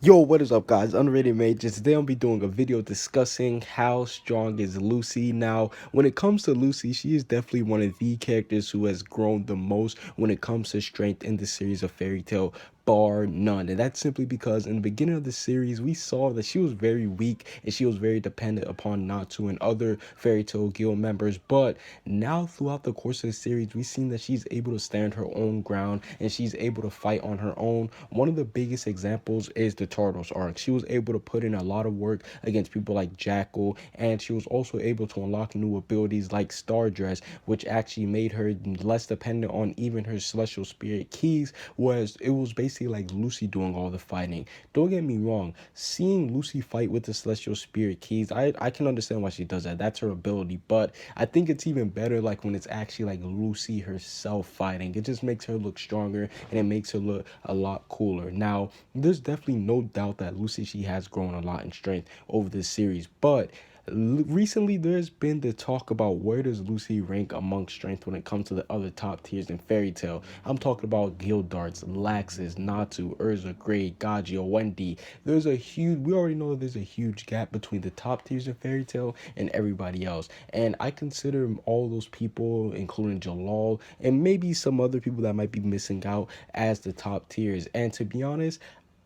Yo, what is up, guys? Unrated Mages. Today I'll be doing a video discussing how strong is Lucy. Now, when it comes to Lucy, she is definitely one of the characters who has grown the most when it comes to strength in the series of Fairy Tail, bar none. And that's simply because in the beginning of the series, we saw that she was very weak and she was very dependent upon Natsu and other Fairy Tail Guild members. But now, throughout the course of the series, we've seen that she's able to stand her own ground and she's able to fight on her own. One of the biggest examples is the Tardos arc. She was able to put in a lot of work against people like Jackal, and she was also able to unlock new abilities like Star Dress, which actually made her less dependent on even her Celestial Spirit keys, whereas it was basically like Lucy doing all the fighting. Don't get me wrong, seeing Lucy fight with the Celestial Spirit keys, I can understand why she does that. That's her ability, but I think it's even better like when it's actually like Lucy herself fighting. It just makes her look stronger and it makes her look a lot cooler. Now, there's definitely no doubt that Lucy, she has grown a lot in strength over this series, but recently there's been the talk about where does Lucy rank among strength when it comes to the other top tiers in Fairy Tail. I'm talking about Gildarts, Laxus, Natsu, Urza, Grey, Gagio, Wendy. We already know there's a huge gap between the top tiers in Fairy Tail and everybody else, and I consider all those people, including Jalal and maybe some other people that might be missing out, as the top tiers. And to be honest,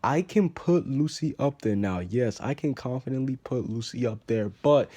I can put Lucy up there now. Yes, I can confidently put Lucy up there, but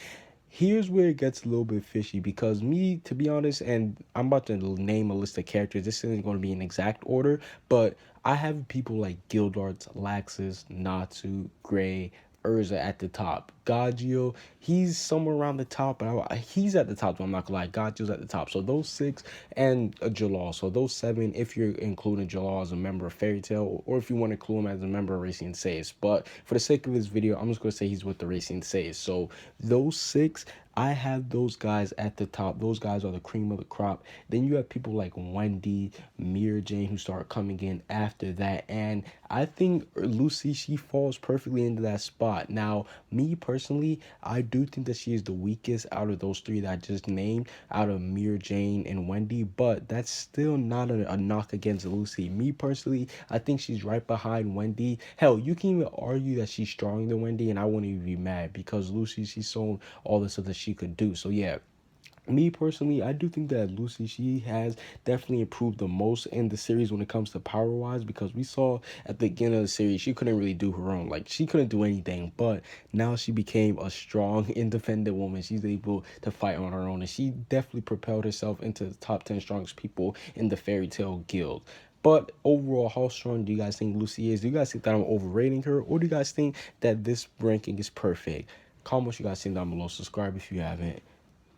here's where it gets a little bit fishy because me, to be honest, and I'm about to name a list of characters. This isn't going to be in exact order, but I have people like Gildarts, Laxus, Natsu, Grey, Urza at the top. Gagio, he's somewhere around the top, but he's at the top, so I'm not gonna lie. Gagio's at the top. So those six and Jalal. So those seven, if you're including Jalal as a member of Fairy Tail, or if you want to include him as a member of Racing Saiyans. But for the sake of this video, I'm just gonna say he's with the Racing Saiyans. So those six, I have those guys at the top. Those guys are the cream of the crop. Then you have people like Wendy, Mira Jane, who start coming in after that. And I think Lucy, she falls perfectly into that spot. Now, me personally, I do think that she is the weakest out of those three that I just named, out of Mira Jane and Wendy. But that's still not a knock against Lucy. Me personally, I think she's right behind Wendy. Hell, you can even argue that she's stronger than Wendy, and I wouldn't even be mad because Lucy, she's shown all the stuff that she could do. So yeah, me personally, I do think that Lucy, she has definitely improved the most in the series when it comes to power wise, because we saw at the beginning of the series she couldn't really do her own, like she couldn't do anything, but now she became a strong independent woman. She's able to fight on her own, and she definitely propelled herself into the top 10 strongest people in the Fairy Tail Guild. But overall, how strong do you guys think Lucy is? Do you guys think that I'm overrating her, or do you guys think that this ranking is perfect? Comment what you guys think down below. Subscribe if you haven't.